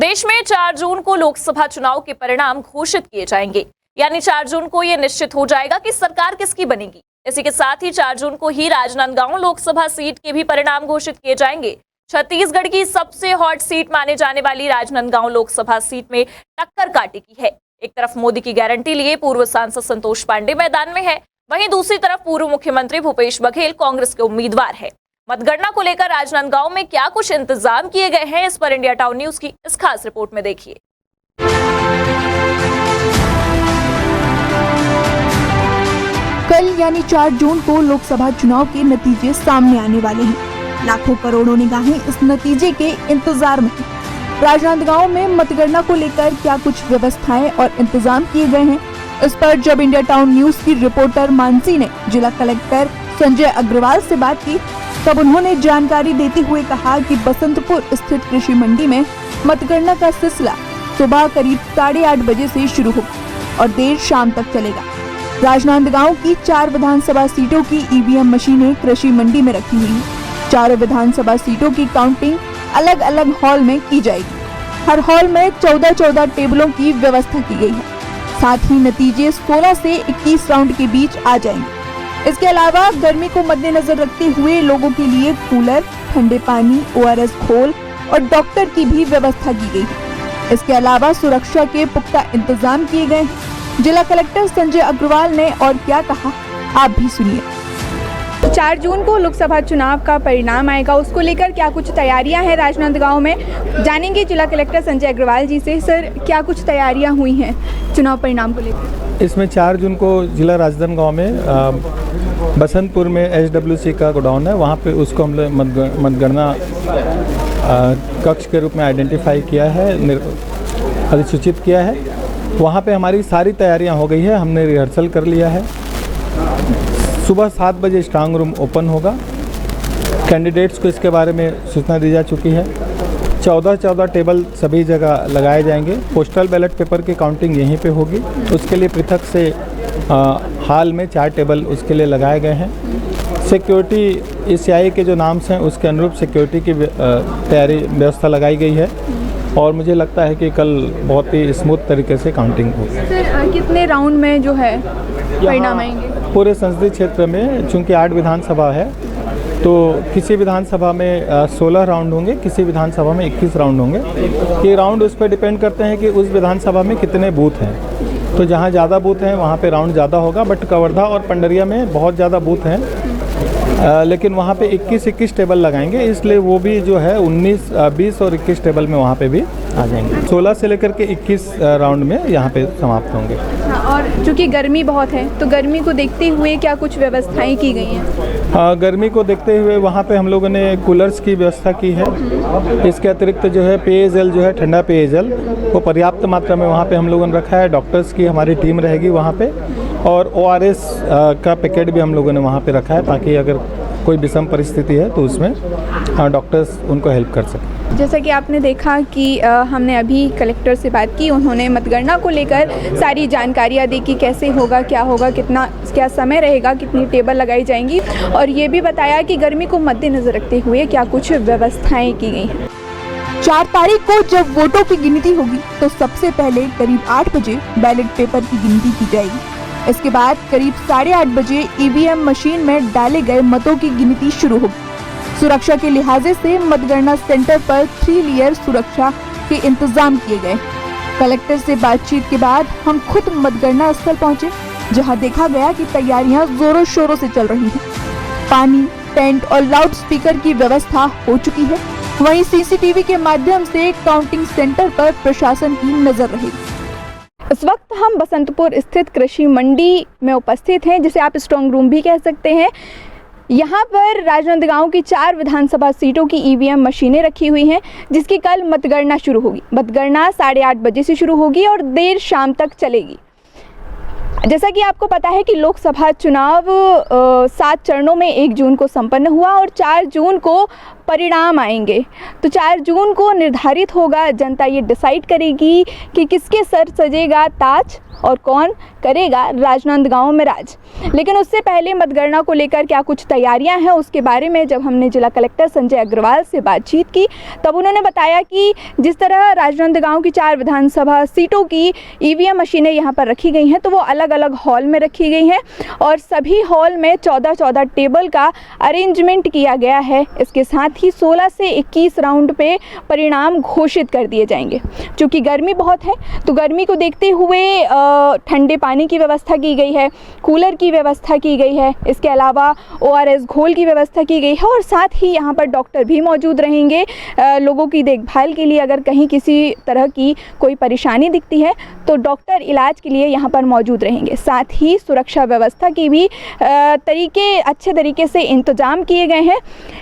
देश में 4 जून को लोकसभा चुनाव के परिणाम घोषित किए जाएंगे, यानी 4 जून को यह निश्चित हो जाएगा कि सरकार किसकी बनेगी। इसी के साथ ही 4 जून को ही राजनांदगांव लोकसभा सीट के भी परिणाम घोषित किए जाएंगे। छत्तीसगढ़ की सबसे हॉट सीट माने जाने वाली राजनांदगांव लोकसभा सीट में टक्कर काटेगी है। एक तरफ मोदी की गारंटी लिए पूर्व सांसद संतोष पांडे मैदान में है, वहीं दूसरी तरफ पूर्व मुख्यमंत्री भूपेश बघेल कांग्रेस के उम्मीदवार है। मतगणना को लेकर राजनांदगांव में क्या कुछ इंतजाम किए गए हैं, इस पर इंडिया टाउन न्यूज की इस खास रिपोर्ट में देखिए। कल यानी 4 जून को लोकसभा चुनाव के नतीजे सामने आने वाले हैं। लाखों करोड़ों निगाहें इस नतीजे के इंतजार में हैं। राजनांदगांव में मतगणना को लेकर क्या कुछ व्यवस्थाएं और इंतजाम किए गए हैं, इस पर जब इंडिया टाउन न्यूज की रिपोर्टर मानसी ने जिला कलेक्टर संजय अग्रवाल से बात की, तब उन्होंने जानकारी देते हुए कहा कि बसंतपुर स्थित कृषि मंडी में मतगणना का सिलसिला सुबह करीब 8:30 बजे से शुरू होगा और देर शाम तक चलेगा। राजनांदगांव की 4 विधानसभा सीटों की ईवीएम मशीनें कृषि मंडी में रखी हुई हैं। 4 विधानसभा सीटों की काउंटिंग अलग अलग हॉल में की जाएगी। हर हॉल में 14 टेबलों की व्यवस्था की गई है। साथ ही नतीजे 16 से 21 राउंड के बीच आ जाएंगे। इसके अलावा गर्मी को मद्देनजर रखते हुए लोगों के लिए कूलर, ठंडे पानी, ORS घोल और डॉक्टर की भी व्यवस्था की गई है। इसके अलावा सुरक्षा के पुख्ता इंतजाम किए गए हैं। जिला कलेक्टर संजय अग्रवाल ने और क्या कहा, आप भी सुनिए। 4 जून को लोकसभा चुनाव का परिणाम आएगा, उसको लेकर क्या कुछ तैयारियां हैं राजनांदगांव में, जानेंगे जिला कलेक्टर संजय अग्रवाल जी से। सर, क्या कुछ तैयारियां हुई हैं चुनाव परिणाम को लेकर? इसमें 4 जून को जिला राजनांदगांव में बसंतपुर में HWC का गोडाउन है, वहाँ पे उसको हम लोग मतगणना कक्ष के रूप में आइडेंटिफाई किया है, अधिसूचित किया है। वहाँ पे हमारी सारी तैयारियाँ हो गई है, हमने रिहर्सल कर लिया है। सुबह 7 बजे स्ट्रांग रूम ओपन होगा। कैंडिडेट्स को इसके बारे में सूचना दी जा चुकी है। 14 टेबल सभी जगह लगाए जाएंगे। पोस्टल बैलेट पेपर की काउंटिंग यहीं पे होगी। उसके लिए पृथक से हाल में 4 टेबल उसके लिए लगाए गए हैं। सिक्योरिटी ECI के जो नाम्स हैं उसके अनुरूप सिक्योरिटी की तैयारी व्यवस्था लगाई गई है और मुझे लगता है कि कल बहुत ही स्मूथ तरीके से काउंटिंग होगी। सर, कितने राउंड में जो है परिणाम आएंगे? पूरे संसदीय क्षेत्र में चूँकि 8 विधानसभा है, तो किसी विधानसभा में 16 राउंड होंगे, किसी विधानसभा में 21 राउंड होंगे। ये राउंड उस पर डिपेंड करते हैं कि उस विधानसभा में कितने बूथ हैं। तो जहाँ ज़्यादा बूथ हैं वहाँ पे राउंड ज़्यादा होगा, बट कवर्धा और पंडरिया में बहुत ज़्यादा बूथ हैं, लेकिन वहाँ पे 21 टेबल लगाएंगे, इसलिए वो भी जो है 20 और 21 टेबल में वहाँ पे भी आ जाएंगे। 16 से लेकर के 21 राउंड में यहाँ पे समाप्त होंगे। और चूँकि गर्मी बहुत है, तो गर्मी को देखते हुए क्या कुछ व्यवस्थाएं की गई हैं? हाँ, गर्मी को देखते हुए वहाँ पे हम लोगों ने कूलर्स की व्यवस्था की है। इसके अतिरिक्त जो है पेयजल, जो है ठंडा पेयजल, वो पर्याप्त मात्रा में वहाँ पे हम लोगों ने रखा है। डॉक्टर्स की हमारी टीम रहेगी वहाँ पे और ORS का पैकेट भी हम लोगों ने वहाँ पे रखा है, ताकि अगर कोई विषम परिस्थिति है तो उसमें डॉक्टर्स उनको हेल्प कर सकें। जैसा कि आपने देखा कि हमने अभी कलेक्टर से बात की, उन्होंने मतगणना को लेकर सारी जानकारियाँ दी कि कैसे होगा, क्या होगा, क्या समय रहेगा, कितनी टेबल लगाई जाएंगी, और ये भी बताया कि गर्मी को मद्देनजर रखते हुए क्या कुछ व्यवस्थाएं की गई हैं। 4 तारीख को जब वोटों की गिनती होगी तो सबसे पहले करीब 8 बजे बैलेट पेपर की गिनती की जाएगी। इसके बाद करीब 8:30 बजे EVM मशीन में डाले गए मतों की गिनती शुरू होगी। सुरक्षा के लिहाजे से मतगणना सेंटर पर 3 लेयर सुरक्षा के इंतजाम किए गए। कलेक्टर से बातचीत के बाद हम खुद मतगणना स्थल पहुंचे, जहां देखा गया कि तैयारियां जोरों शोरों से चल रही हैं। पानी, टेंट और लाउड स्पीकर की व्यवस्था हो चुकी है। वहीं CCTV के माध्यम से काउंटिंग सेंटर पर प्रशासन की नजर रहेगी। इस वक्त हम बसंतपुर स्थित कृषि मंडी में उपस्थित हैं, जिसे आप स्ट्रांग रूम भी कह सकते हैं। यहाँ पर राजनांदगांव की 4 विधानसभा सीटों की EVM मशीनें रखी हुई हैं, जिसकी कल मतगणना शुरू होगी। मतगणना 8:30 बजे से शुरू होगी और देर शाम तक चलेगी। जैसा कि आपको पता है कि लोकसभा चुनाव 7 चरणों में 1 जून को संपन्न हुआ और 4 जून को परिणाम आएंगे। तो 4 जून को निर्धारित होगा, जनता ये डिसाइड करेगी कि किसके सर सजेगा ताज और कौन करेगा राजनांदगांव में राज। लेकिन उससे पहले मतगणना को लेकर क्या कुछ तैयारियां हैं, उसके बारे में जब हमने जिला कलेक्टर संजय अग्रवाल से बातचीत की तब उन्होंने बताया कि जिस तरह राजनांदगांव की 4 विधानसभा सीटों की ईवीएम मशीनें यहाँ पर रखी गई हैं तो वो अलग अलग हॉल में रखी गई हैं और सभी हॉल में 14-14 टेबल का अरेंजमेंट किया गया है। इसके साथ ही 16 से 21 राउंड पे परिणाम घोषित कर दिए जाएंगे। चूँकि गर्मी बहुत है तो गर्मी को देखते हुए ठंडे पानी की व्यवस्था की गई है, कूलर की व्यवस्था की गई है, इसके अलावा ORS घोल की व्यवस्था की गई है और साथ ही यहाँ पर डॉक्टर भी मौजूद रहेंगे लोगों की देखभाल के लिए। अगर कहीं किसी तरह की कोई परेशानी दिखती है तो डॉक्टर इलाज के लिए यहाँ पर मौजूद रहेंगे। साथ ही सुरक्षा व्यवस्था की भी अच्छे तरीके से इंतजाम किए गए हैं।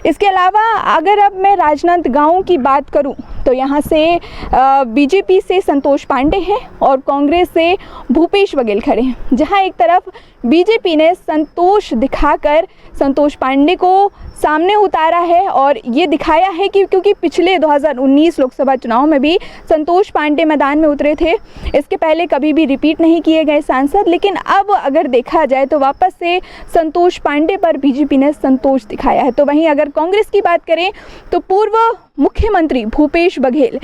इसके अलावा अगर अब मैं राजनांदगांव की बात करूँ तो यहाँ से बीजेपी से संतोष पांडे हैं और कांग्रेस से भूपेश बघेल खड़े हैं। जहाँ एक तरफ बीजेपी ने संतोष दिखाकर संतोष पांडे को सामने उतारा है और ये दिखाया है कि क्योंकि पिछले 2019 लोकसभा चुनाव में भी संतोष पांडे मैदान में उतरे थे, इसके पहले कभी भी रिपीट नहीं किए गए सांसद, लेकिन अब अगर देखा जाए तो वापस से संतोष पांडे पर बीजेपी ने संतोष दिखाया है। तो वहीं अगर कांग्रेस की बात करें तो पूर्व मुख्यमंत्री भूपेश बघेल,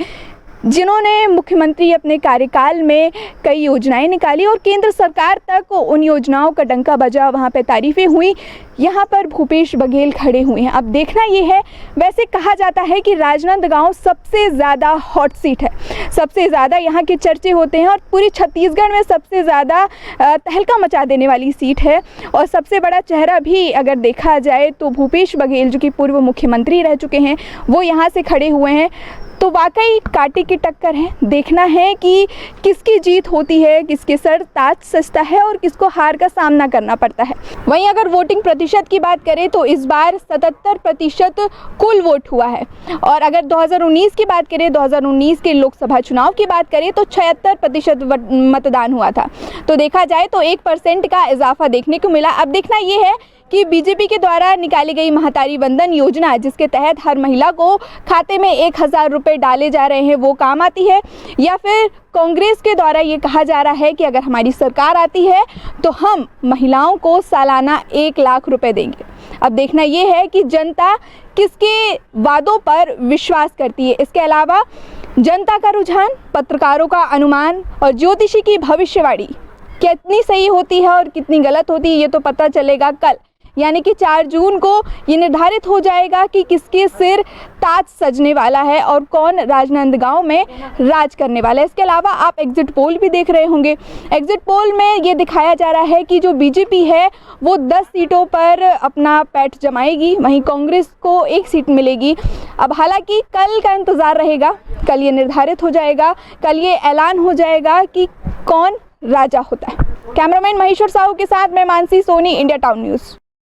जिन्होंने मुख्यमंत्री अपने कार्यकाल में कई योजनाएं निकाली और केंद्र सरकार तक उन योजनाओं का डंका बजा, वहां पे तारीफें हुई, यहाँ पर भूपेश बघेल खड़े हुए हैं। अब देखना ये है, वैसे कहा जाता है कि राजनांदगांव सबसे ज़्यादा हॉट सीट है, सबसे ज़्यादा यहाँ के चर्चे होते हैं और पूरी छत्तीसगढ़ में सबसे ज़्यादा तहलका मचा देने वाली सीट है। और सबसे बड़ा चेहरा भी अगर देखा जाए तो भूपेश बघेल, जो कि पूर्व मुख्यमंत्री रह चुके हैं, वो यहाँ से खड़े हुए हैं। तो वाकई कांटे की टक्कर है। देखना है कि किसकी जीत होती है, किसके सर ताज सजता है और किसको हार का सामना करना पड़ता है। वहीं अगर वोटिंग प्रतिशत की बात करें तो इस बार 77% कुल वोट हुआ है और अगर 2019 की बात करें, 2019 के लोकसभा चुनाव की बात करें तो 76% मतदान हुआ था। तो देखा जाए तो 1% का इजाफा देखने को मिला। अब देखना ये है कि बीजेपी के द्वारा निकाली गई महातारी वंदन योजना, जिसके तहत हर महिला को खाते में 1000 रुपये डाले जा रहे हैं, वो काम आती है, या फिर कांग्रेस के द्वारा ये कहा जा रहा है कि अगर हमारी सरकार आती है तो हम महिलाओं को सालाना 1 लाख रुपए देंगे। अब देखना ये है कि जनता किसके वादों पर विश्वास करती है। इसके अलावा जनता का रुझान, पत्रकारों का अनुमान और ज्योतिषी की भविष्यवाणी कितनी सही होती है और कितनी गलत होती है, ये तो पता चलेगा कल, यानी कि 4 जून को ये निर्धारित हो जाएगा कि किसके सिर ताज सजने वाला है और कौन राजनांदगांव में राज करने वाला है। इसके अलावा आप एग्जिट पोल भी देख रहे होंगे। एग्जिट पोल में ये दिखाया जा रहा है कि जो बीजेपी है वो 10 सीटों पर अपना पैठ जमाएगी, वहीं कांग्रेस को 1 सीट मिलेगी। अब हालांकि कल का इंतज़ार रहेगा, कल ये निर्धारित हो जाएगा, कल ये ऐलान हो जाएगा कि कौन राजा होता है। कैमरामैन महेश्वर साहू के साथ मैं Mansi Soni, India town news.